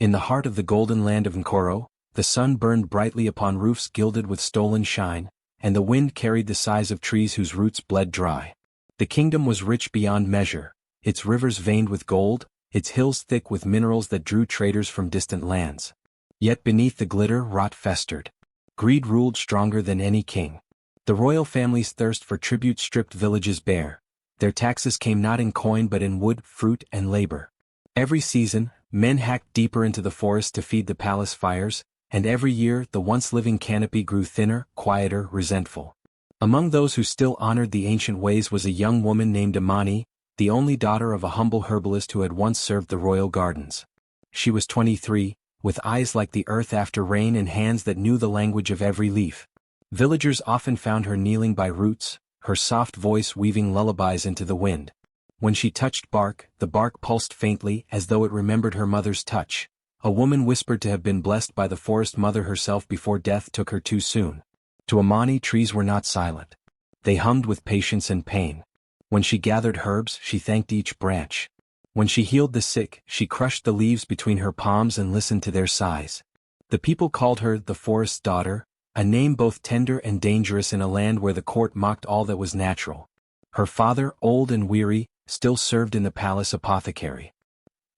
In the heart of the golden land of Nkoro, the sun burned brightly upon roofs gilded with stolen shine, and the wind carried the sighs of trees whose roots bled dry. The kingdom was rich beyond measure, its rivers veined with gold, its hills thick with minerals that drew traders from distant lands. Yet beneath the glitter rot festered. Greed ruled stronger than any king. The royal family's thirst for tribute stripped villages bare. Their taxes came not in coin but in wood, fruit, and labor. Every season, men hacked deeper into the forest to feed the palace fires, and every year the once living canopy grew thinner, quieter, resentful. Among those who still honored the ancient ways was a young woman named Amani, the only daughter of a humble herbalist who had once served the royal gardens. She was 23, with eyes like the earth after rain and hands that knew the language of every leaf. Villagers often found her kneeling by roots, her soft voice weaving lullabies into the wind. When she touched bark, the bark pulsed faintly as though it remembered her mother's touch. A woman whispered to have been blessed by the forest mother herself before death took her too soon. To Amani, trees were not silent. They hummed with patience and pain. When she gathered herbs, she thanked each branch. When she healed the sick, she crushed the leaves between her palms and listened to their sighs. The people called her the forest's daughter, a name both tender and dangerous in a land where the court mocked all that was natural. Her father, old and weary, still served in the palace apothecary.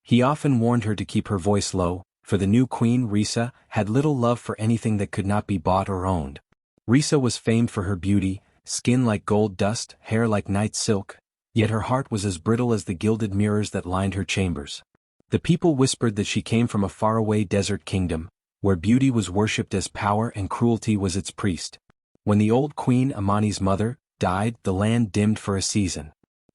He often warned her to keep her voice low, for the new queen, Risa, had little love for anything that could not be bought or owned. Risa was famed for her beauty, skin like gold dust, hair like night silk, yet her heart was as brittle as the gilded mirrors that lined her chambers. The people whispered that she came from a faraway desert kingdom, where beauty was worshipped as power and cruelty was its priest. When the old queen, Amani's mother, died, the land dimmed for a season.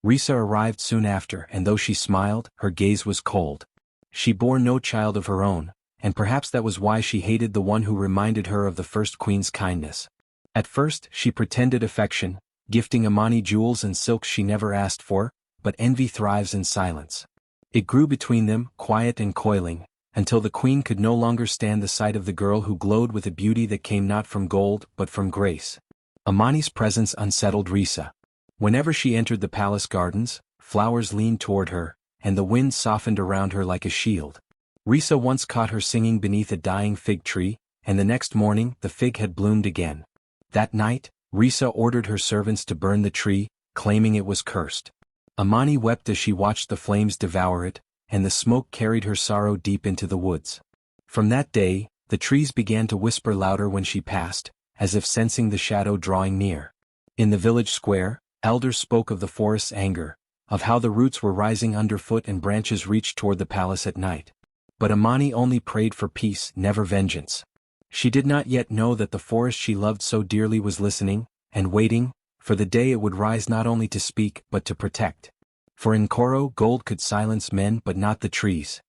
Risa arrived soon after, and though she smiled, her gaze was cold. She bore no child of her own, and perhaps that was why she hated the one who reminded her of the first queen's kindness. At first, she pretended affection, gifting Amani jewels and silks she never asked for, but envy thrives in silence. It grew between them, quiet and coiling, until the queen could no longer stand the sight of the girl who glowed with a beauty that came not from gold but from grace. Amani's presence unsettled Risa. Whenever she entered the palace gardens, flowers leaned toward her, and the wind softened around her like a shield. Risa once caught her singing beneath a dying fig tree, and the next morning the fig had bloomed again. That night, Risa ordered her servants to burn the tree, claiming it was cursed. Amani wept as she watched the flames devour it, and the smoke carried her sorrow deep into the woods. From that day, the trees began to whisper louder when she passed, as if sensing the shadow drawing near. In the village square, elders spoke of the forest's anger, of how the roots were rising underfoot and branches reached toward the palace at night. But Amani only prayed for peace, never vengeance. She did not yet know that the forest she loved so dearly was listening, and waiting, for the day it would rise not only to speak but to protect. For in Nkoro gold could silence men but not the trees.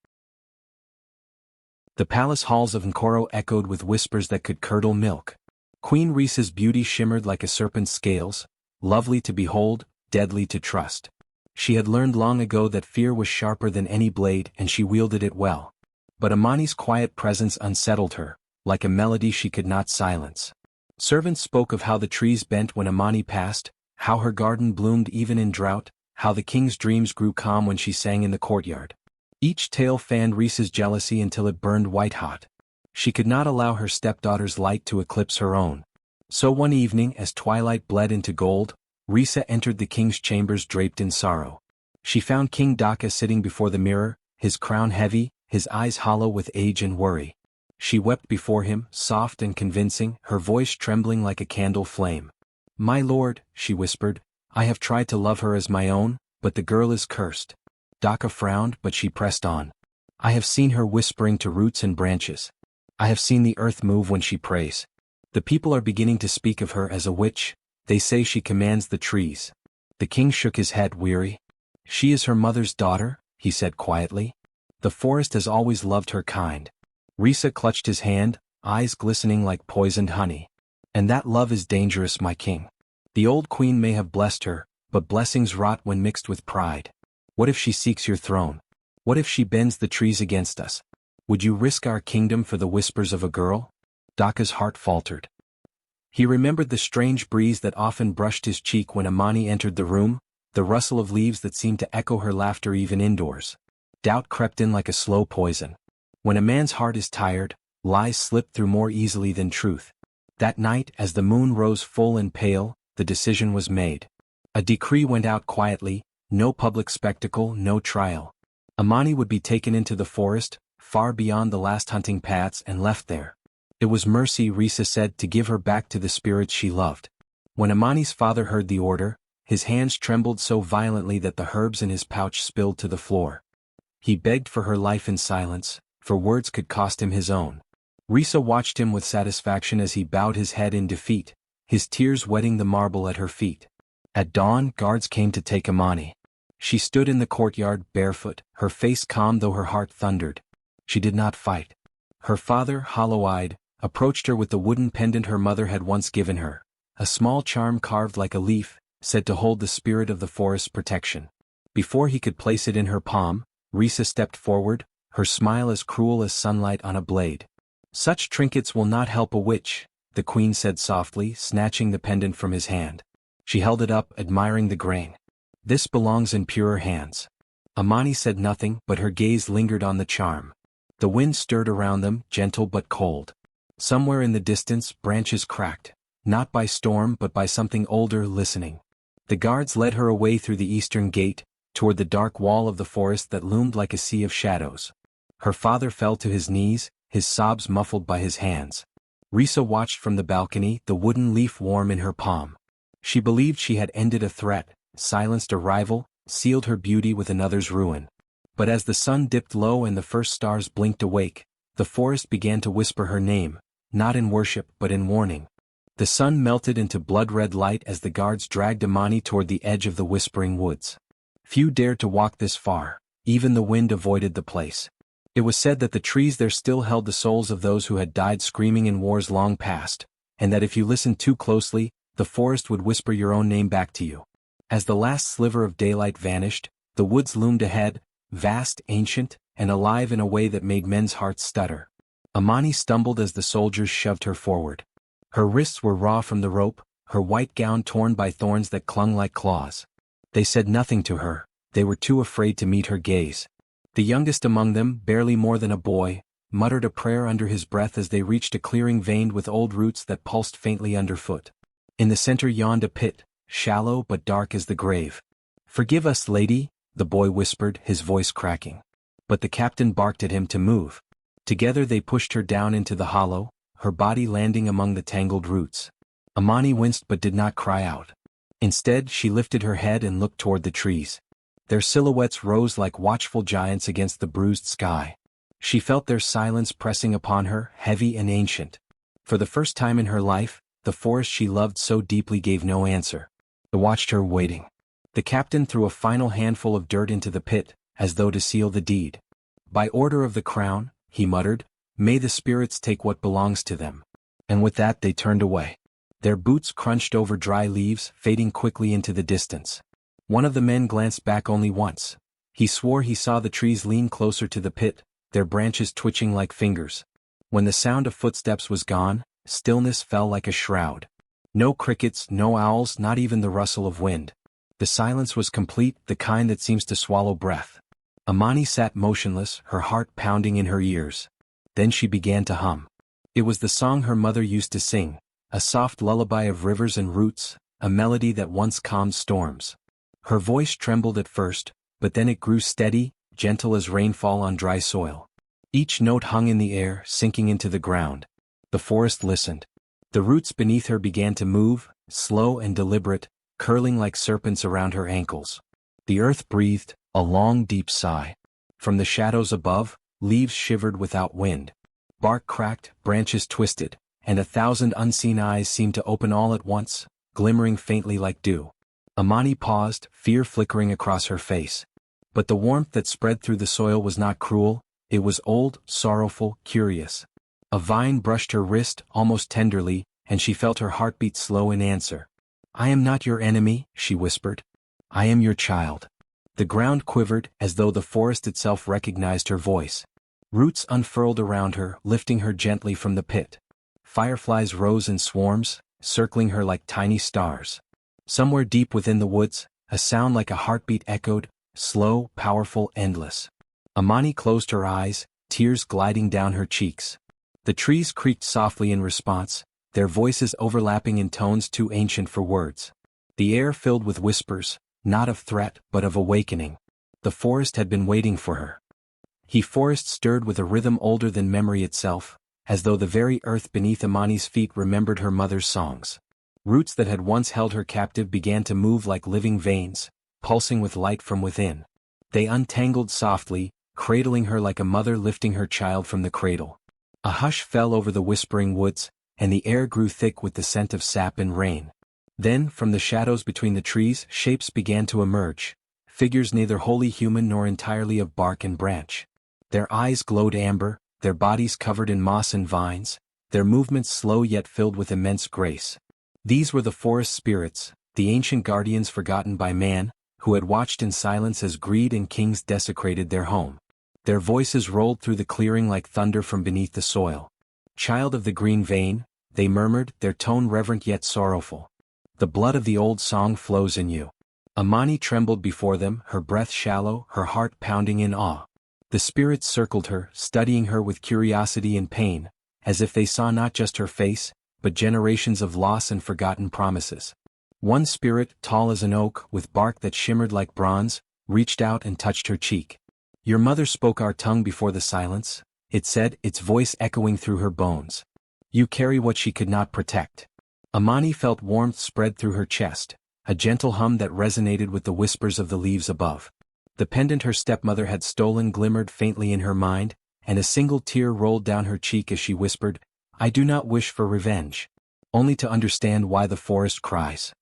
The palace halls of Nkoro echoed with whispers that could curdle milk. Queen Risa's beauty shimmered like a serpent's scales, lovely to behold, deadly to trust. She had learned long ago that fear was sharper than any blade and she wielded it well. But Amani's quiet presence unsettled her, like a melody she could not silence. Servants spoke of how the trees bent when Amani passed, how her garden bloomed even in drought, how the king's dreams grew calm when she sang in the courtyard. Each tale fanned Risa's jealousy until it burned white-hot. She could not allow her stepdaughter's light to eclipse her own. So one evening, as twilight bled into gold, Risa entered the king's chambers draped in sorrow. She found King Dhaka sitting before the mirror, his crown heavy, his eyes hollow with age and worry. She wept before him, soft and convincing, her voice trembling like a candle flame. "My lord," she whispered, "I have tried to love her as my own, but the girl is cursed." Dhaka frowned, but she pressed on. "I have seen her whispering to roots and branches. I have seen the earth move when she prays. The people are beginning to speak of her as a witch, they say she commands the trees." The king shook his head, weary. "She is her mother's daughter," he said quietly. "The forest has always loved her kind." Risa clutched his hand, eyes glistening like poisoned honey. "And that love is dangerous, my king. The old queen may have blessed her, but blessings rot when mixed with pride. What if she seeks your throne? What if she bends the trees against us? Would you risk our kingdom for the whispers of a girl?" Dhaka's heart faltered. He remembered the strange breeze that often brushed his cheek when Amani entered the room, the rustle of leaves that seemed to echo her laughter even indoors. Doubt crept in like a slow poison. When a man's heart is tired, lies slip through more easily than truth. That night, as the moon rose full and pale, the decision was made. A decree went out quietly, no public spectacle, no trial. Amani would be taken into the forest, far beyond the last hunting paths, and left there. It was mercy, Risa said, to give her back to the spirits she loved. When Amani's father heard the order, his hands trembled so violently that the herbs in his pouch spilled to the floor. He begged for her life in silence, for words could cost him his own. Risa watched him with satisfaction as he bowed his head in defeat, his tears wetting the marble at her feet. At dawn, guards came to take Amani. She stood in the courtyard barefoot, her face calm though her heart thundered. She did not fight. Her father, hollow-eyed, approached her with the wooden pendant her mother had once given her, a small charm carved like a leaf, said to hold the spirit of the forest's protection. Before he could place it in her palm, Risa stepped forward, her smile as cruel as sunlight on a blade. "Such trinkets will not help a witch," the queen said softly, snatching the pendant from his hand. She held it up, admiring the grain. "This belongs in purer hands." Amani said nothing, but her gaze lingered on the charm. The wind stirred around them, gentle but cold. Somewhere in the distance, branches cracked, not by storm but by something older listening. The guards led her away through the eastern gate, toward the dark wall of the forest that loomed like a sea of shadows. Her father fell to his knees, his sobs muffled by his hands. Risa watched from the balcony, the wooden leaf warm in her palm. She believed she had ended a threat, silenced a rival, sealed her beauty with another's ruin. But as the sun dipped low and the first stars blinked awake, the forest began to whisper her name, not in worship but in warning. The sun melted into blood-red light as the guards dragged Amani toward the edge of the whispering woods. Few dared to walk this far, even the wind avoided the place. It was said that the trees there still held the souls of those who had died screaming in wars long past, and that if you listened too closely, the forest would whisper your own name back to you. As the last sliver of daylight vanished, the woods loomed ahead, vast, ancient, and alive in a way that made men's hearts stutter. Amani stumbled as the soldiers shoved her forward. Her wrists were raw from the rope, her white gown torn by thorns that clung like claws. They said nothing to her, they were too afraid to meet her gaze. The youngest among them, barely more than a boy, muttered a prayer under his breath as they reached a clearing veined with old roots that pulsed faintly underfoot. In the center yawned a pit, shallow but dark as the grave. "Forgive us, lady," the boy whispered, his voice cracking. But the captain barked at him to move. Together they pushed her down into the hollow, her body landing among the tangled roots. Amani winced but did not cry out. Instead, she lifted her head and looked toward the trees. Their silhouettes rose like watchful giants against the bruised sky. She felt their silence pressing upon her, heavy and ancient. For the first time in her life, the forest she loved so deeply gave no answer. It watched her waiting. The captain threw a final handful of dirt into the pit, as though to seal the deed. "By order of the crown," he muttered, "may the spirits take what belongs to them." And with that they turned away. Their boots crunched over dry leaves, fading quickly into the distance. One of the men glanced back only once. He swore he saw the trees lean closer to the pit, their branches twitching like fingers. When the sound of footsteps was gone, stillness fell like a shroud. No crickets, no owls, not even the rustle of wind. The silence was complete, the kind that seems to swallow breath. Amani sat motionless, her heart pounding in her ears. Then she began to hum. It was the song her mother used to sing, a soft lullaby of rivers and roots, a melody that once calmed storms. Her voice trembled at first, but then it grew steady, gentle as rainfall on dry soil. Each note hung in the air, sinking into the ground. The forest listened. The roots beneath her began to move, slow and deliberate, curling like serpents around her ankles. The earth breathed, a long deep sigh. From the shadows above, leaves shivered without wind. Bark cracked, branches twisted, and 1,000 unseen eyes seemed to open all at once, glimmering faintly like dew. Amani paused, fear flickering across her face. But the warmth that spread through the soil was not cruel, it was old, sorrowful, curious. A vine brushed her wrist, almost tenderly, and she felt her heartbeat slow in answer. "I am not your enemy," she whispered. "I am your child." The ground quivered, as though the forest itself recognized her voice. Roots unfurled around her, lifting her gently from the pit. Fireflies rose in swarms, circling her like tiny stars. Somewhere deep within the woods, a sound like a heartbeat echoed, slow, powerful, endless. Amani closed her eyes, tears gliding down her cheeks. The trees creaked softly in response, their voices overlapping in tones too ancient for words. The air filled with whispers, not of threat but of awakening. The forest had been waiting for her. The forest stirred with a rhythm older than memory itself, as though the very earth beneath Amani's feet remembered her mother's songs. Roots that had once held her captive began to move like living veins, pulsing with light from within. They untangled softly, cradling her like a mother lifting her child from the cradle. A hush fell over the whispering woods, and the air grew thick with the scent of sap and rain. Then, from the shadows between the trees, shapes began to emerge, figures neither wholly human nor entirely of bark and branch. Their eyes glowed amber, their bodies covered in moss and vines, their movements slow yet filled with immense grace. These were the forest spirits, the ancient guardians forgotten by man, who had watched in silence as greed and kings desecrated their home. Their voices rolled through the clearing like thunder from beneath the soil. "Child of the green vein," they murmured, their tone reverent yet sorrowful. "The blood of the old song flows in you." Amani trembled before them, her breath shallow, her heart pounding in awe. The spirits circled her, studying her with curiosity and pain, as if they saw not just her face, but generations of loss and forgotten promises. One spirit, tall as an oak, with bark that shimmered like bronze, reached out and touched her cheek. "Your mother spoke our tongue before the silence," it said, its voice echoing through her bones. "You carry what she could not protect." Amani felt warmth spread through her chest, a gentle hum that resonated with the whispers of the leaves above. The pendant her stepmother had stolen glimmered faintly in her mind, and a single tear rolled down her cheek as she whispered, "I do not wish for revenge, only to understand why the forest cries."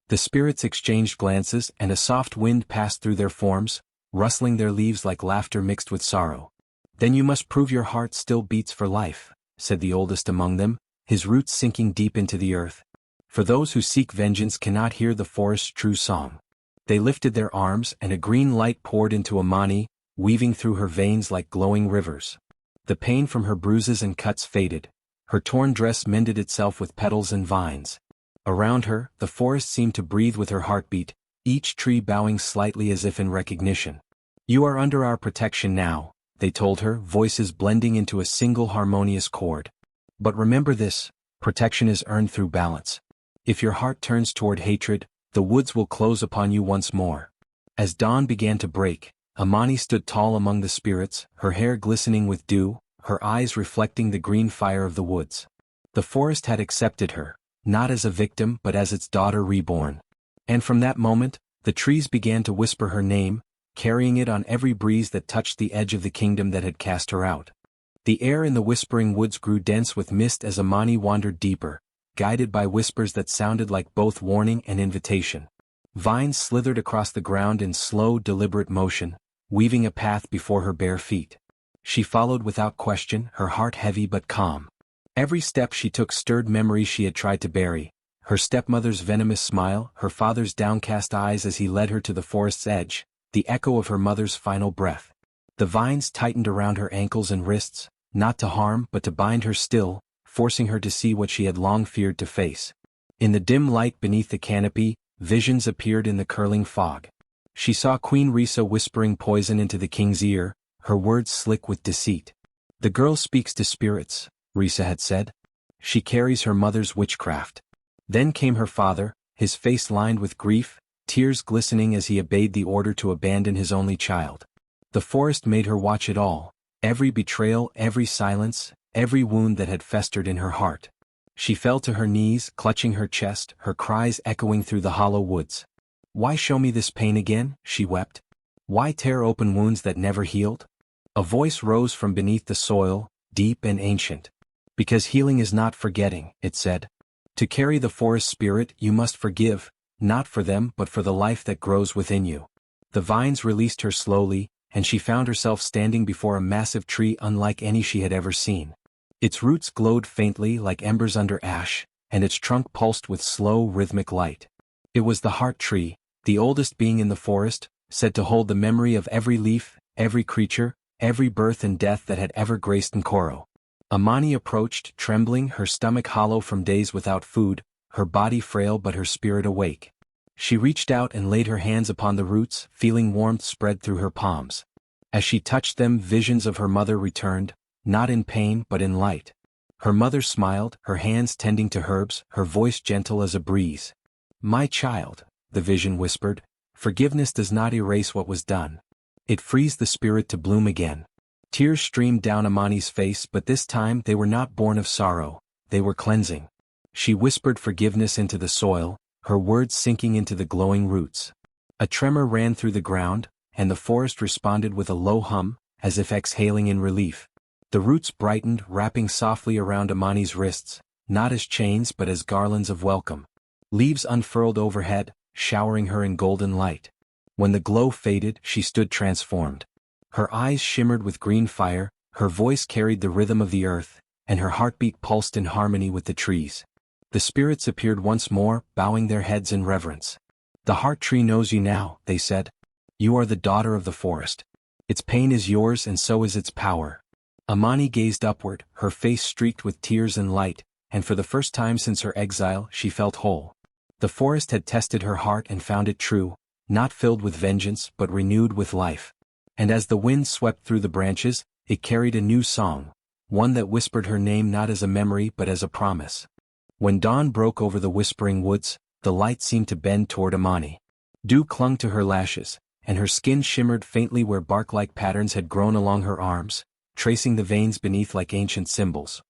The spirits exchanged glances, and a soft wind passed through their forms, rustling their leaves like laughter mixed with sorrow. "Then you must prove your heart still beats for life," said the oldest among them, his roots sinking deep into the earth. "For those who seek vengeance cannot hear the forest's true song." They lifted their arms, and a green light poured into Amani, weaving through her veins like glowing rivers. The pain from her bruises and cuts faded. Her torn dress mended itself with petals and vines. Around her, the forest seemed to breathe with her heartbeat, each tree bowing slightly as if in recognition. "You are under our protection now," they told her, voices blending into a single harmonious chord. "But remember this, protection is earned through balance. If your heart turns toward hatred, the woods will close upon you once more." As dawn began to break, Amani stood tall among the spirits, her hair glistening with dew, her eyes reflecting the green fire of the woods. The forest had accepted her, not as a victim but as its daughter reborn. And from that moment, the trees began to whisper her name, carrying it on every breeze that touched the edge of the kingdom that had cast her out. The air in the whispering woods grew dense with mist as Amani wandered deeper, guided by whispers that sounded like both warning and invitation. Vines slithered across the ground in slow, deliberate motion, weaving a path before her bare feet. She followed without question, her heart heavy but calm. Every step she took stirred memories she had tried to bury, her stepmother's venomous smile, her father's downcast eyes as he led her to the forest's edge, the echo of her mother's final breath. The vines tightened around her ankles and wrists, not to harm but to bind her still, forcing her to see what she had long feared to face. In the dim light beneath the canopy, visions appeared in the curling fog. She saw Queen Risa whispering poison into the king's ear, her words slick with deceit. "The girl speaks to spirits," Risa had said. "She carries her mother's witchcraft." Then came her father, his face lined with grief, tears glistening as he obeyed the order to abandon his only child. The forest made her watch it all, every betrayal, every silence, every wound that had festered in her heart. She fell to her knees, clutching her chest, her cries echoing through the hollow woods. "Why show me this pain again?" she wept. "Why tear open wounds that never healed?" A voice rose from beneath the soil, deep and ancient. "Because healing is not forgetting," it said. "To carry the forest spirit, you must forgive, not for them but for the life that grows within you." The vines released her slowly, and she found herself standing before a massive tree unlike any she had ever seen. Its roots glowed faintly like embers under ash, and its trunk pulsed with slow, rhythmic light. It was the heart tree, the oldest being in the forest, said to hold the memory of every leaf, every creature, every birth and death that had ever graced Nkoro. Amani approached, trembling, her stomach hollow from days without food, her body frail but her spirit awake. She reached out and laid her hands upon the roots, feeling warmth spread through her palms. As she touched them, visions of her mother returned, not in pain but in light. Her mother smiled, her hands tending to herbs, her voice gentle as a breeze. "My child," the vision whispered, "forgiveness does not erase what was done. It frees the spirit to bloom again." Tears streamed down Amani's face, but this time they were not born of sorrow, they were cleansing. She whispered forgiveness into the soil, her words sinking into the glowing roots. A tremor ran through the ground, and the forest responded with a low hum, as if exhaling in relief. The roots brightened, wrapping softly around Amani's wrists, not as chains but as garlands of welcome. Leaves unfurled overhead, showering her in golden light. When the glow faded, she stood transformed. Her eyes shimmered with green fire, her voice carried the rhythm of the earth, and her heartbeat pulsed in harmony with the trees. The spirits appeared once more, bowing their heads in reverence. "The heart tree knows you now," they said. "You are the daughter of the forest. Its pain is yours and so is its power." Amani gazed upward, her face streaked with tears and light, and for the first time since her exile she felt whole. The forest had tested her heart and found it true, not filled with vengeance but renewed with life. And as the wind swept through the branches, it carried a new song, one that whispered her name not as a memory but as a promise. When dawn broke over the whispering woods, the light seemed to bend toward Amani. Dew clung to her lashes, and her skin shimmered faintly where bark-like patterns had grown along her arms, tracing the veins beneath like ancient symbols.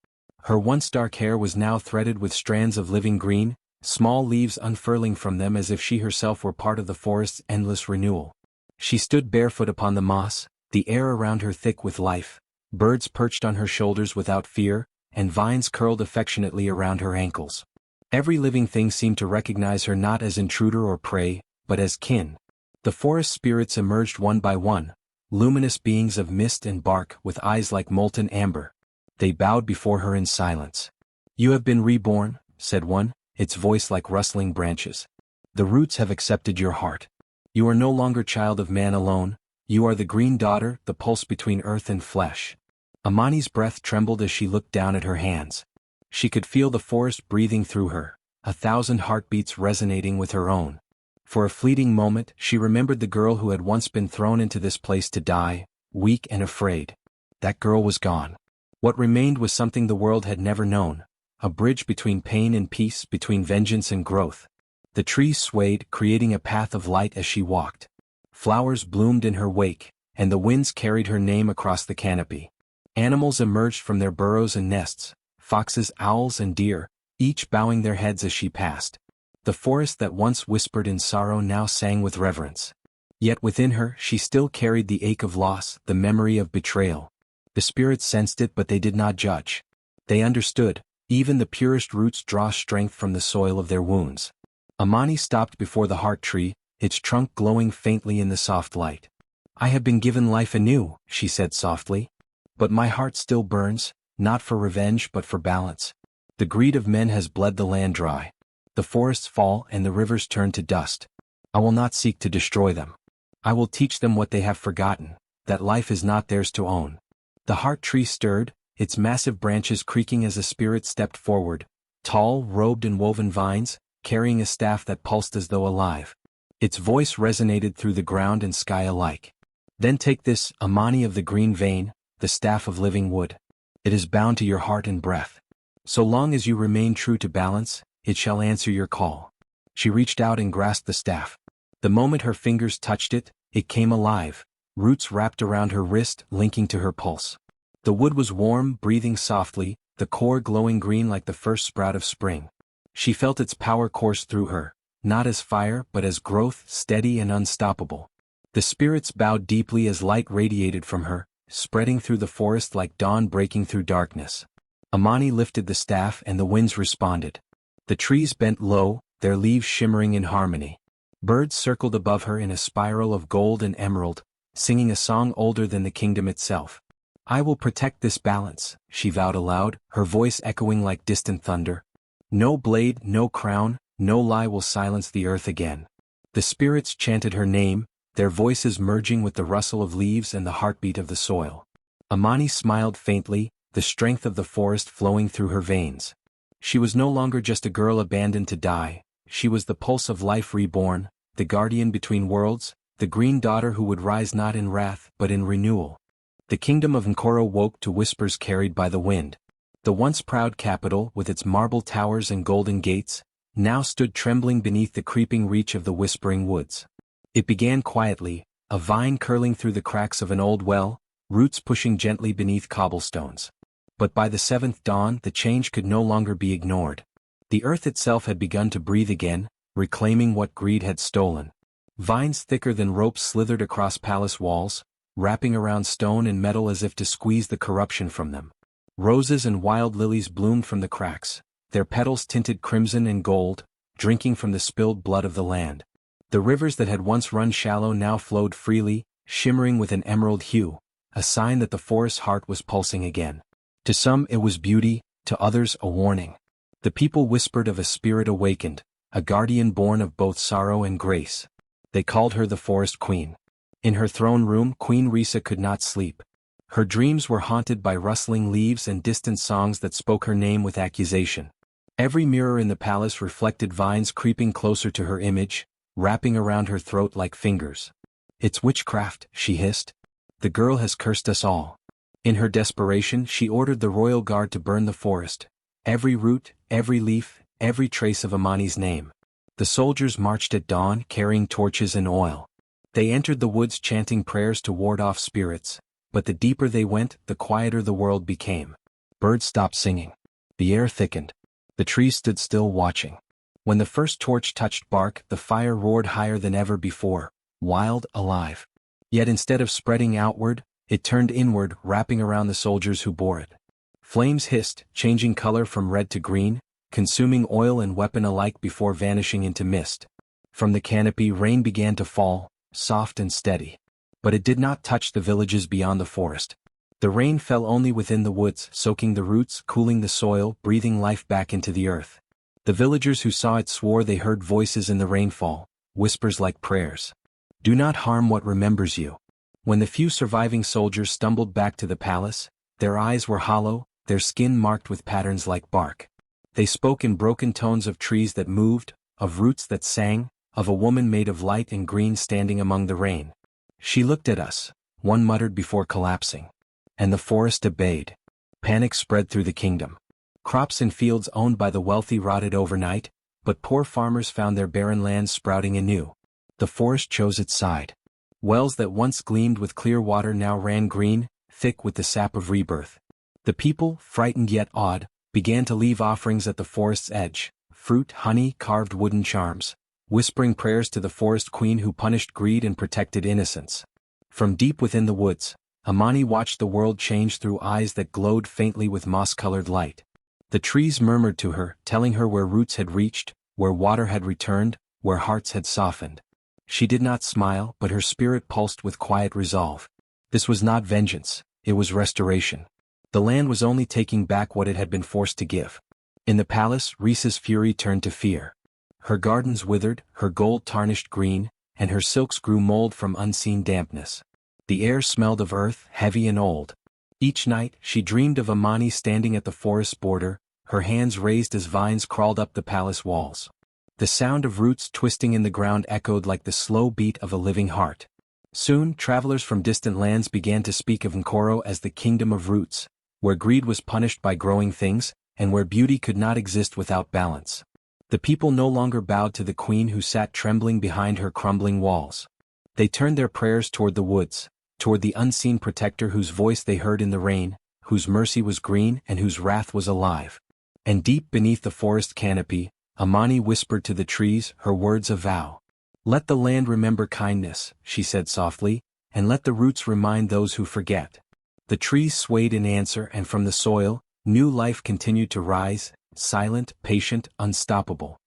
Her once dark hair was now threaded with strands of living green, small leaves unfurling from them as if she herself were part of the forest's endless renewal. She stood barefoot upon the moss, the air around her thick with life, birds perched on her shoulders without fear, and vines curled affectionately around her ankles. Every living thing seemed to recognize her not as intruder or prey, but as kin. The forest spirits emerged one by one, luminous beings of mist and bark with eyes like molten amber. They bowed before her in silence. "You have been reborn," said one, its voice like rustling branches. "The roots have accepted your heart. You are no longer child of man alone, you are the green daughter, the pulse between earth and flesh." Amani's breath trembled as she looked down at her hands. She could feel the forest breathing through her, 1,000 heartbeats resonating with her own. For a fleeting moment, she remembered the girl who had once been thrown into this place to die, weak and afraid. That girl was gone. What remained was something the world had never known, a bridge between pain and peace, between vengeance and growth. The trees swayed, creating a path of light as she walked. Flowers bloomed in her wake, and the winds carried her name across the canopy. Animals emerged from their burrows and nests, foxes, owls, and deer, each bowing their heads as she passed. The forest that once whispered in sorrow now sang with reverence. Yet within her she still carried the ache of loss, the memory of betrayal. The spirits sensed it, but they did not judge. They understood, even the purest roots draw strength from the soil of their wounds. Amani stopped before the heart tree, its trunk glowing faintly in the soft light. "I have been given life anew," she said softly. "But my heart still burns, not for revenge but for balance. The greed of men has bled the land dry. The forests fall and the rivers turn to dust. I will not seek to destroy them. I will teach them what they have forgotten, that life is not theirs to own." The heart tree stirred, its massive branches creaking as a spirit stepped forward, tall, robed in woven vines, carrying a staff that pulsed as though alive. Its voice resonated through the ground and sky alike. "Then take this, Amani of the green vein, the staff of living wood. It is bound to your heart and breath. So long as you remain true to balance, it shall answer your call." She reached out and grasped the staff. The moment her fingers touched it, it came alive, roots wrapped around her wrist, linking to her pulse. The wood was warm, breathing softly, the core glowing green like the first sprout of spring. She felt its power course through her, not as fire but as growth, steady and unstoppable. The spirits bowed deeply as light radiated from her, spreading through the forest like dawn breaking through darkness. Amani lifted the staff and the winds responded. The trees bent low, their leaves shimmering in harmony. Birds circled above her in a spiral of gold and emerald, singing a song older than the kingdom itself. "I will protect this balance," she vowed aloud, her voice echoing like distant thunder. "No blade, no crown, no lie will silence the earth again." The spirits chanted her name, their voices merging with the rustle of leaves and the heartbeat of the soil. Amani smiled faintly, the strength of the forest flowing through her veins. She was no longer just a girl abandoned to die, she was the pulse of life reborn, the guardian between worlds, the green daughter who would rise not in wrath but in renewal. The kingdom of Nkoro woke to whispers carried by the wind. The once proud capital, with its marble towers and golden gates, now stood trembling beneath the creeping reach of the whispering woods. It began quietly, a vine curling through the cracks of an old well, roots pushing gently beneath cobblestones. But by the seventh dawn the change could no longer be ignored. The earth itself had begun to breathe again, reclaiming what greed had stolen. Vines thicker than ropes slithered across palace walls, wrapping around stone and metal as if to squeeze the corruption from them. Roses and wild lilies bloomed from the cracks, their petals tinted crimson and gold, drinking from the spilled blood of the land. The rivers that had once run shallow now flowed freely, shimmering with an emerald hue, a sign that the forest's heart was pulsing again. To some it was beauty, to others a warning. The people whispered of a spirit awakened, a guardian born of both sorrow and grace. They called her the Forest Queen. In her throne room Queen Risa could not sleep. Her dreams were haunted by rustling leaves and distant songs that spoke her name with accusation. Every mirror in the palace reflected vines creeping closer to her image, wrapping around her throat like fingers. "It's witchcraft," she hissed. "The girl has cursed us all." In her desperation she ordered the royal guard to burn the forest, every root, every leaf, every trace of Amani's name. The soldiers marched at dawn carrying torches and oil. They entered the woods chanting prayers to ward off spirits, but the deeper they went, the quieter the world became. Birds stopped singing. The air thickened. The trees stood still watching. When the first torch touched bark, the fire roared higher than ever before, wild, alive. Yet instead of spreading outward, it turned inward, wrapping around the soldiers who bore it. Flames hissed, changing color from red to green, consuming oil and weapon alike before vanishing into mist. From the canopy rain began to fall, soft and steady. But it did not touch the villages beyond the forest. The rain fell only within the woods, soaking the roots, cooling the soil, breathing life back into the earth. The villagers who saw it swore they heard voices in the rainfall, whispers like prayers. "Do not harm what remembers you." When the few surviving soldiers stumbled back to the palace, their eyes were hollow, their skin marked with patterns like bark. They spoke in broken tones of trees that moved, of roots that sang, of a woman made of light and green standing among the rain. "She looked at us," one muttered before collapsing. And the forest obeyed. Panic spread through the kingdom. Crops and fields owned by the wealthy rotted overnight, but poor farmers found their barren lands sprouting anew. The forest chose its side. Wells that once gleamed with clear water now ran green, thick with the sap of rebirth. The people, frightened yet awed, began to leave offerings at the forest's edge, fruit, honey, carved wooden charms, whispering prayers to the forest queen who punished greed and protected innocence. From deep within the woods, Amani watched the world change through eyes that glowed faintly with moss-colored light. The trees murmured to her, telling her where roots had reached, where water had returned, where hearts had softened. She did not smile, but her spirit pulsed with quiet resolve. This was not vengeance, it was restoration. The land was only taking back what it had been forced to give. In the palace, Risa's fury turned to fear. Her gardens withered, her gold tarnished green, and her silks grew mold from unseen dampness. The air smelled of earth, heavy and old. Each night, she dreamed of Amani standing at the forest's border, her hands raised as vines crawled up the palace walls. The sound of roots twisting in the ground echoed like the slow beat of a living heart. Soon, travelers from distant lands began to speak of Nkoro as the kingdom of roots, where greed was punished by growing things, and where beauty could not exist without balance. The people no longer bowed to the queen who sat trembling behind her crumbling walls. They turned their prayers toward the woods, toward the unseen protector whose voice they heard in the rain, whose mercy was green and whose wrath was alive. And deep beneath the forest canopy, Amani whispered to the trees her words of vow. "Let the land remember kindness," she said softly, "and let the roots remind those who forget." The trees swayed in answer, and from the soil, new life continued to rise, silent, patient, unstoppable.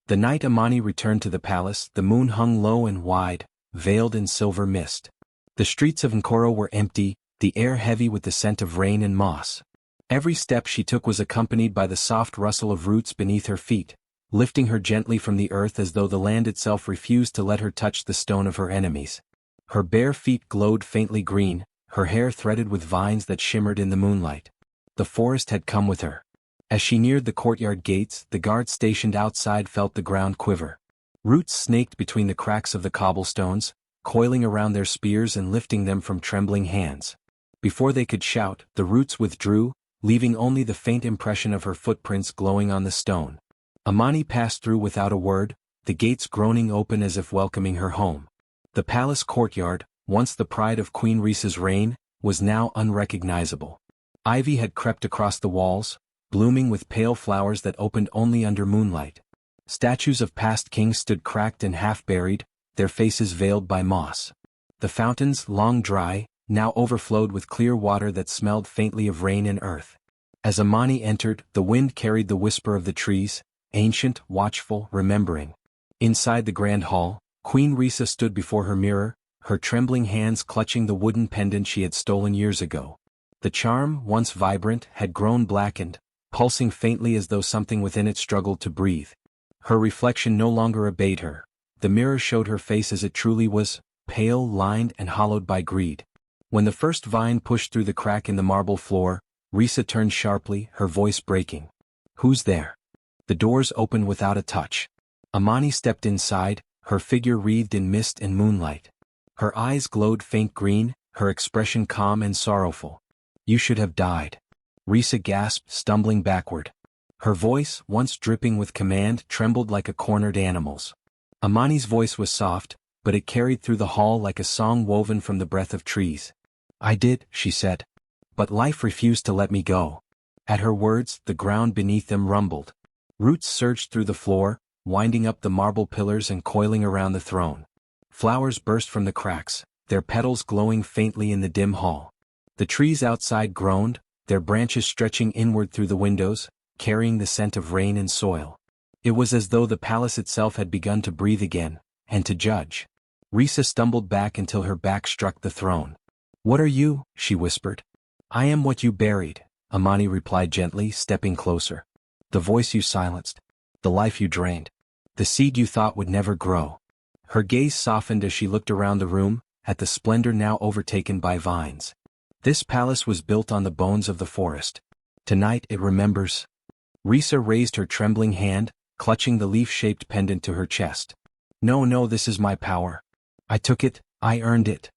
The night Amani returned to the palace, the moon hung low and wide, veiled in silver mist. The streets of Nkoro were empty, the air heavy with the scent of rain and moss. Every step she took was accompanied by the soft rustle of roots beneath her feet, lifting her gently from the earth as though the land itself refused to let her touch the stone of her enemies. Her bare feet glowed faintly green, her hair threaded with vines that shimmered in the moonlight. The forest had come with her. As she neared the courtyard gates, the guards stationed outside felt the ground quiver. Roots snaked between the cracks of the cobblestones, coiling around their spears and lifting them from trembling hands. Before they could shout, the roots withdrew, leaving only the faint impression of her footprints glowing on the stone. Amani passed through without a word, the gates groaning open as if welcoming her home. The palace courtyard, once the pride of Queen Risa's reign, was now unrecognizable. Ivy had crept across the walls, blooming with pale flowers that opened only under moonlight. Statues of past kings stood cracked and half-buried, their faces veiled by moss. The fountains, long dry, now overflowed with clear water that smelled faintly of rain and earth. As Amani entered, the wind carried the whisper of the trees, ancient, watchful, remembering. Inside the grand hall, Queen Risa stood before her mirror, her trembling hands clutching the wooden pendant she had stolen years ago. The charm, once vibrant, had grown blackened, pulsing faintly as though something within it struggled to breathe. Her reflection no longer obeyed her. The mirror showed her face as it truly was, pale, lined, and hollowed by greed. When the first vine pushed through the crack in the marble floor, Risa turned sharply, her voice breaking. "Who's there?" The doors opened without a touch. Amani stepped inside, her figure wreathed in mist and moonlight. Her eyes glowed faint green, her expression calm and sorrowful. "You should have died." Risa gasped, stumbling backward. Her voice, once dripping with command, trembled like a cornered animal's. Amani's voice was soft, but it carried through the hall like a song woven from the breath of trees. "I did," she said. "But life refused to let me go." At her words, the ground beneath them rumbled. Roots surged through the floor, winding up the marble pillars and coiling around the throne. Flowers burst from the cracks, their petals glowing faintly in the dim hall. The trees outside groaned, their branches stretching inward through the windows, carrying the scent of rain and soil. It was as though the palace itself had begun to breathe again, and to judge. Risa stumbled back until her back struck the throne. "What are you?" she whispered. "I am what you buried," Amani replied gently, stepping closer. "The voice you silenced. The life you drained. The seed you thought would never grow." Her gaze softened as she looked around the room, at the splendor now overtaken by vines. This palace was built on the bones of the forest. Tonight it remembers. Risa raised her trembling hand, clutching the leaf-shaped pendant to her chest. "No, no, this is my power. I took it, I earned it."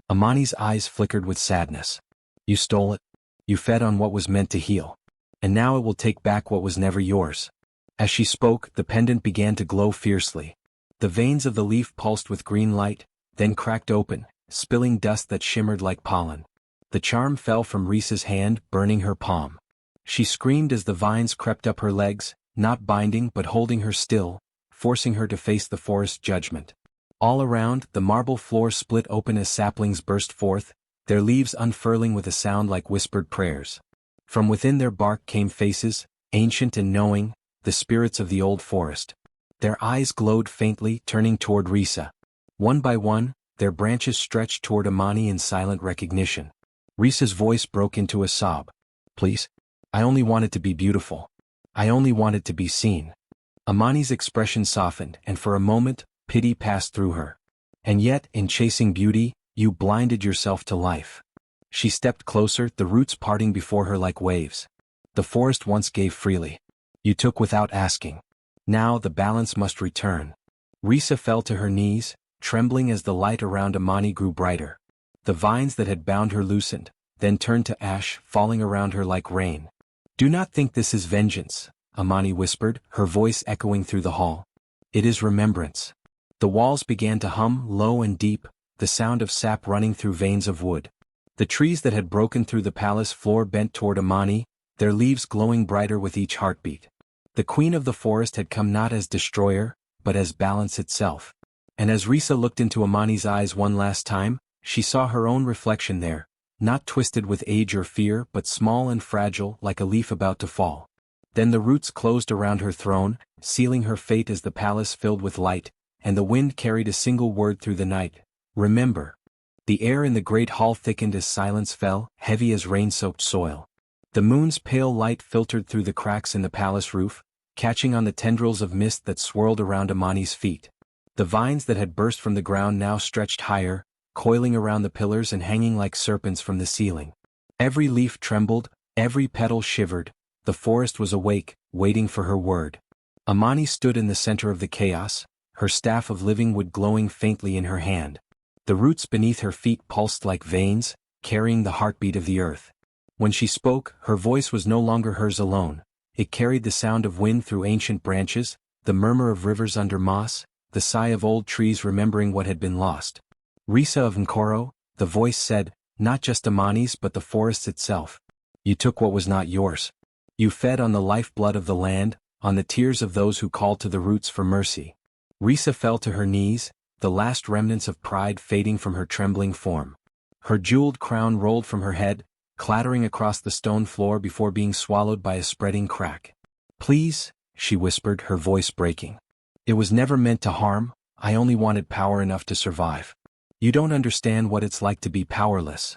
Amani's eyes flickered with sadness. "You stole it. You fed on what was meant to heal. And now it will take back what was never yours." As she spoke, the pendant began to glow fiercely. The veins of the leaf pulsed with green light, then cracked open, spilling dust that shimmered like pollen. The charm fell from Risa's hand, burning her palm. She screamed as the vines crept up her legs, not binding but holding her still, forcing her to face the forest's judgment. All around, the marble floor split open as saplings burst forth, their leaves unfurling with a sound like whispered prayers. From within their bark came faces, ancient and knowing, the spirits of the old forest. Their eyes glowed faintly, turning toward Risa. One by one, their branches stretched toward Amani in silent recognition. Risa's voice broke into a sob. "Please. I only wanted to be beautiful. I only wanted to be seen." Amani's expression softened, and for a moment, pity passed through her. "And yet, in chasing beauty, you blinded yourself to life." She stepped closer, the roots parting before her like waves. "The forest once gave freely. You took without asking. Now the balance must return." Risa fell to her knees, trembling as the light around Amani grew brighter. The vines that had bound her loosened, then turned to ash, falling around her like rain. "Do not think this is vengeance," Amani whispered, her voice echoing through the hall. "It is remembrance." The walls began to hum, low and deep, the sound of sap running through veins of wood. The trees that had broken through the palace floor bent toward Amani, their leaves glowing brighter with each heartbeat. The queen of the forest had come not as destroyer, but as balance itself. And as Risa looked into Amani's eyes one last time, she saw her own reflection there, not twisted with age or fear but small and fragile like a leaf about to fall. Then the roots closed around her throne, sealing her fate as the palace filled with light, and the wind carried a single word through the night: "Remember." The air in the great hall thickened as silence fell, heavy as rain-soaked soil. The moon's pale light filtered through the cracks in the palace roof, catching on the tendrils of mist that swirled around Amani's feet. The vines that had burst from the ground now stretched higher, coiling around the pillars and hanging like serpents from the ceiling. Every leaf trembled, every petal shivered. The forest was awake, waiting for her word. Amani stood in the center of the chaos, her staff of living wood glowing faintly in her hand. The roots beneath her feet pulsed like veins, carrying the heartbeat of the earth. When she spoke, her voice was no longer hers alone. It carried the sound of wind through ancient branches, the murmur of rivers under moss, the sigh of old trees remembering what had been lost. Risa of Nkoro, the voice said, not just Amani's but the forest itself. You took what was not yours. You fed on the lifeblood of the land, on the tears of those who called to the roots for mercy. Risa fell to her knees, the last remnants of pride fading from her trembling form. Her jeweled crown rolled from her head, clattering across the stone floor before being swallowed by a spreading crack. Please, she whispered, her voice breaking. It was never meant to harm, I only wanted power enough to survive. You don't understand what it's like to be powerless.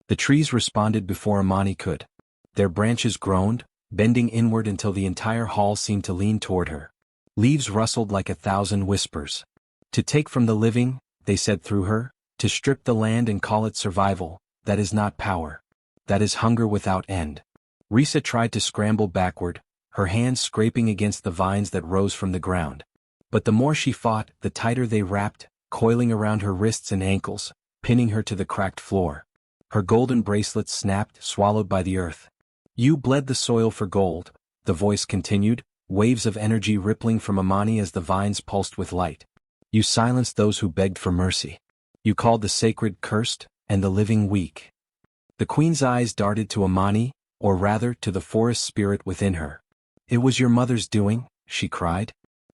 The trees responded before Amani could. Their branches groaned, bending inward until the entire hall seemed to lean toward her. Leaves rustled like 1,000 whispers. To take from the living, they said through her, to strip the land and call it survival, that is not power. That is hunger without end. Risa tried to scramble backward, her hands scraping against the vines that rose from the ground. But the more she fought, the tighter they wrapped, coiling around her wrists and ankles, pinning her to the cracked floor. Her golden bracelets snapped, swallowed by the earth. You bled the soil for gold, the voice continued, waves of energy rippling from Amani as the vines pulsed with light. You silenced those who begged for mercy. You called the sacred cursed, and the living weak. The queen's eyes darted to Amani, or rather to the forest spirit within her. It was your mother's doing, she cried.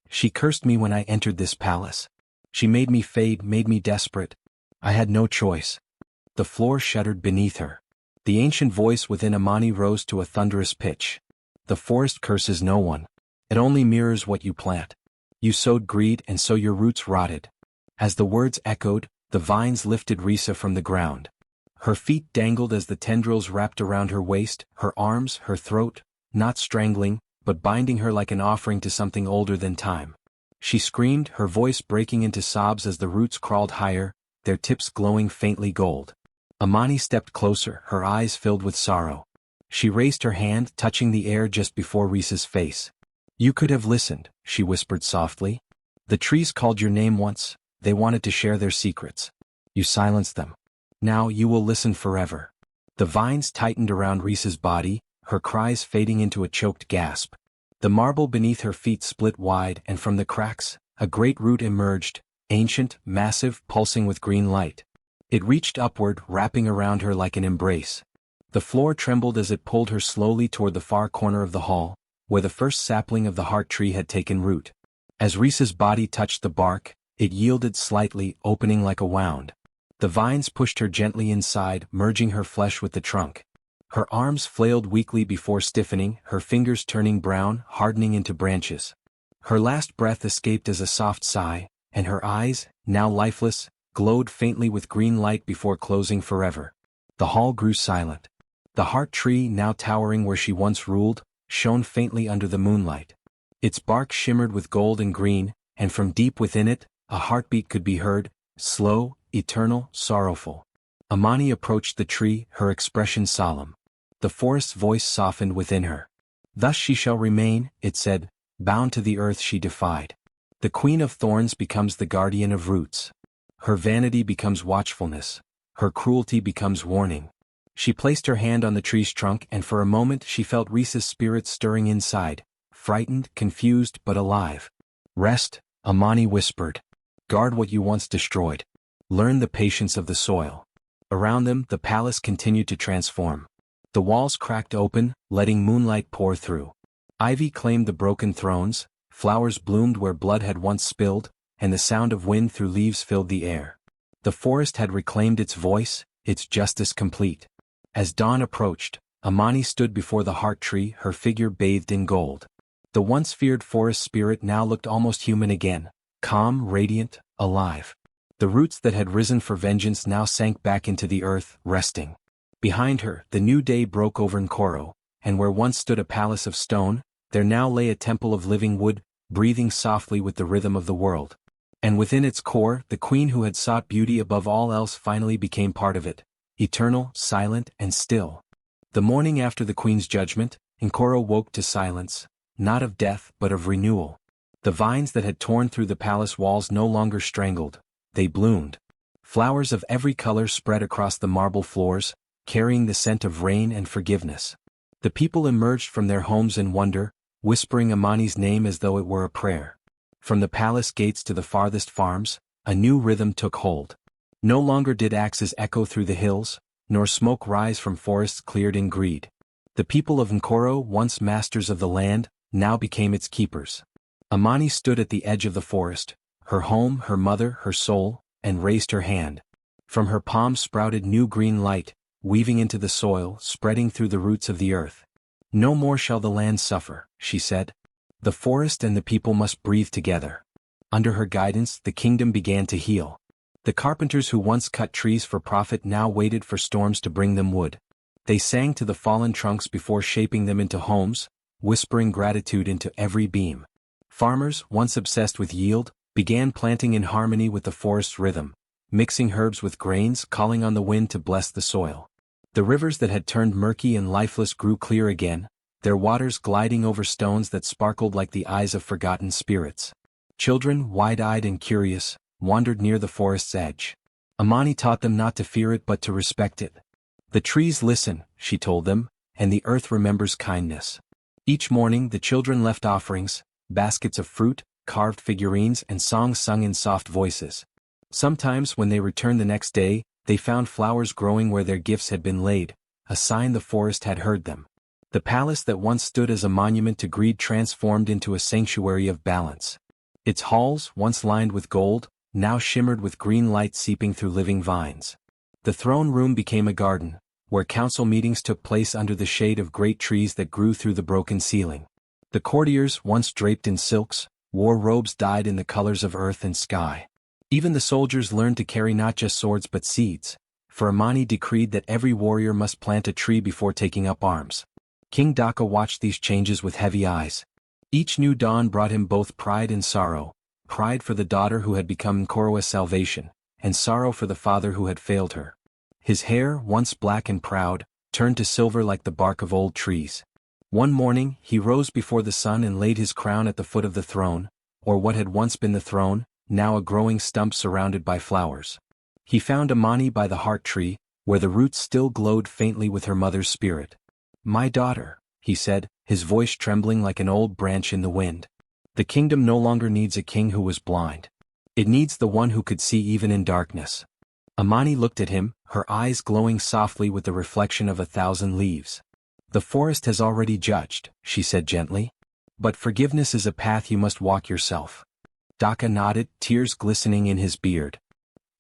She cursed me when I entered this palace. She made me fade, made me desperate. I had no choice. The floor shuddered beneath her. The ancient voice within Amani rose to a thunderous pitch. The forest curses no one. It only mirrors what you plant. You sowed greed and so your roots rotted. As the words echoed, the vines lifted Risa from the ground. Her feet dangled as the tendrils wrapped around her waist, her arms, her throat, not strangling, but binding her like an offering to something older than time. She screamed, her voice breaking into sobs as the roots crawled higher, their tips glowing faintly gold. Amani stepped closer, her eyes filled with sorrow. She raised her hand, touching the air just before Risa's face. You could have listened, she whispered softly. The trees called your name once, they wanted to share their secrets. You silenced them. Now you will listen forever. The vines tightened around Risa's body, her cries fading into a choked gasp. The marble beneath her feet split wide and from the cracks, a great root emerged, ancient, massive, pulsing with green light. It reached upward, wrapping around her like an embrace. The floor trembled as it pulled her slowly toward the far corner of the hall, where the first sapling of the heart tree had taken root. As Risa's body touched the bark, it yielded slightly, opening like a wound. The vines pushed her gently inside, merging her flesh with the trunk. Her arms flailed weakly before stiffening, her fingers turning brown, hardening into branches. Her last breath escaped as a soft sigh, and her eyes, now lifeless, glowed faintly with green light before closing forever. The hall grew silent. The heart tree, now towering where she once ruled, shone faintly under the moonlight. Its bark shimmered with gold and green, and from deep within it, a heartbeat could be heard, slow, eternal, sorrowful. Amani approached the tree, her expression solemn. The forest's voice softened within her. Thus she shall remain, it said, bound to the earth she defied. The queen of thorns becomes the guardian of roots. Her vanity becomes watchfulness. Her cruelty becomes warning. She placed her hand on the tree's trunk and for a moment she felt Risa's spirit stirring inside, frightened, confused, but alive. Rest, Amani whispered. Guard what you once destroyed. Learn the patience of the soil. Around them, the palace continued to transform. The walls cracked open, letting moonlight pour through. Ivy claimed the broken thrones, flowers bloomed where blood had once spilled, and the sound of wind through leaves filled the air. The forest had reclaimed its voice, its justice complete. As dawn approached, Amani stood before the heart tree, her figure bathed in gold. The once feared forest spirit now looked almost human again, calm, radiant, alive. The roots that had risen for vengeance now sank back into the earth, resting. Behind her, the new day broke over Nkoro, and where once stood a palace of stone, there now lay a temple of living wood, breathing softly with the rhythm of the world. And within its core, the queen who had sought beauty above all else finally became part of it, eternal, silent, and still. The morning after the queen's judgment, Nkoro woke to silence, not of death but of renewal. The vines that had torn through the palace walls no longer strangled, they bloomed. Flowers of every color spread across the marble floors, carrying the scent of rain and forgiveness. The people emerged from their homes in wonder, whispering Amani's name as though it were a prayer. From the palace gates to the farthest farms, a new rhythm took hold. No longer did axes echo through the hills, nor smoke rise from forests cleared in greed. The people of Nkoro, once masters of the land, now became its keepers. Amani stood at the edge of the forest, her home, her mother, her soul, and raised her hand. From her palm sprouted new green light, weaving into the soil, spreading through the roots of the earth. No more shall the land suffer, she said. The forest and the people must breathe together. Under her guidance, the kingdom began to heal. The carpenters who once cut trees for profit now waited for storms to bring them wood. They sang to the fallen trunks before shaping them into homes, whispering gratitude into every beam. Farmers, once obsessed with yield, began planting in harmony with the forest's rhythm, mixing herbs with grains, calling on the wind to bless the soil. The rivers that had turned murky and lifeless grew clear again, their waters gliding over stones that sparkled like the eyes of forgotten spirits. Children, wide-eyed and curious, wandered near the forest's edge. Amani taught them not to fear it but to respect it. The trees listen, she told them, and the earth remembers kindness. Each morning the children left offerings, baskets of fruit, carved figurines and songs sung in soft voices. Sometimes when they returned the next day, they found flowers growing where their gifts had been laid, a sign the forest had heard them. The palace that once stood as a monument to greed transformed into a sanctuary of balance. Its halls, once lined with gold, now shimmered with green light seeping through living vines. The throne room became a garden, where council meetings took place under the shade of great trees that grew through the broken ceiling. The courtiers, once draped in silks, wore robes dyed in the colors of earth and sky. Even the soldiers learned to carry not just swords but seeds, for Amani decreed that every warrior must plant a tree before taking up arms. King Daka watched these changes with heavy eyes. Each new dawn brought him both pride and sorrow, pride for the daughter who had become Nkoroa's salvation, and sorrow for the father who had failed her. His hair, once black and proud, turned to silver like the bark of old trees. One morning, he rose before the sun and laid his crown at the foot of the throne, or what had once been the throne, now a growing stump surrounded by flowers. He found Amani by the heart tree, where the roots still glowed faintly with her mother's spirit. "My daughter," he said, his voice trembling like an old branch in the wind. "The kingdom no longer needs a king who was blind. It needs the one who could see even in darkness." Amani looked at him, her eyes glowing softly with the reflection of 1,000 leaves. "The forest has already judged," she said gently. "But forgiveness is a path you must walk yourself." Daka nodded, tears glistening in his beard.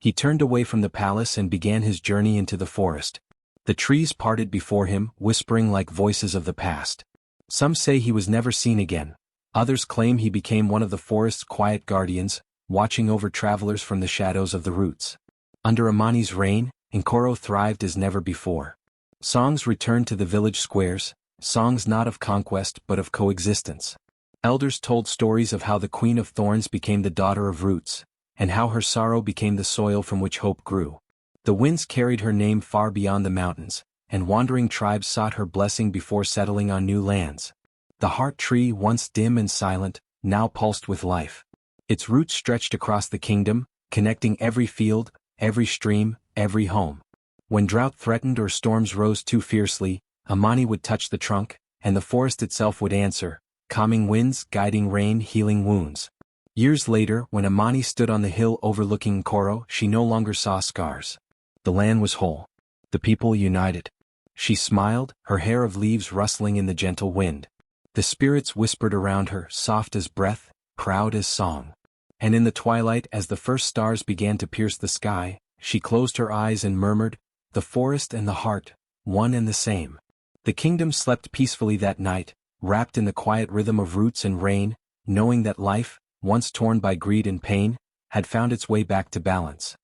He turned away from the palace and began his journey into the forest. The trees parted before him, whispering like voices of the past. Some say he was never seen again. Others claim he became one of the forest's quiet guardians, watching over travelers from the shadows of the roots. Under Amani's reign, Nkoro thrived as never before. Songs returned to the village squares, songs not of conquest but of coexistence. Elders told stories of how the Queen of Thorns became the daughter of Roots, and how her sorrow became the soil from which hope grew. The winds carried her name far beyond the mountains, and wandering tribes sought her blessing before settling on new lands. The heart tree, once dim and silent, now pulsed with life. Its roots stretched across the kingdom, connecting every field, every stream, every home. When drought threatened or storms rose too fiercely, Amani would touch the trunk, and the forest itself would answer, calming winds, guiding rain, healing wounds. Years later, when Amani stood on the hill overlooking Nkoro, she no longer saw scars. The land was whole. The people united. She smiled, her hair of leaves rustling in the gentle wind. The spirits whispered around her, soft as breath, proud as song. And in the twilight, as the first stars began to pierce the sky, she closed her eyes and murmured, "The forest and the heart, one and the same." The kingdom slept peacefully that night, wrapped in the quiet rhythm of roots and rain, knowing that life, once torn by greed and pain, had found its way back to balance.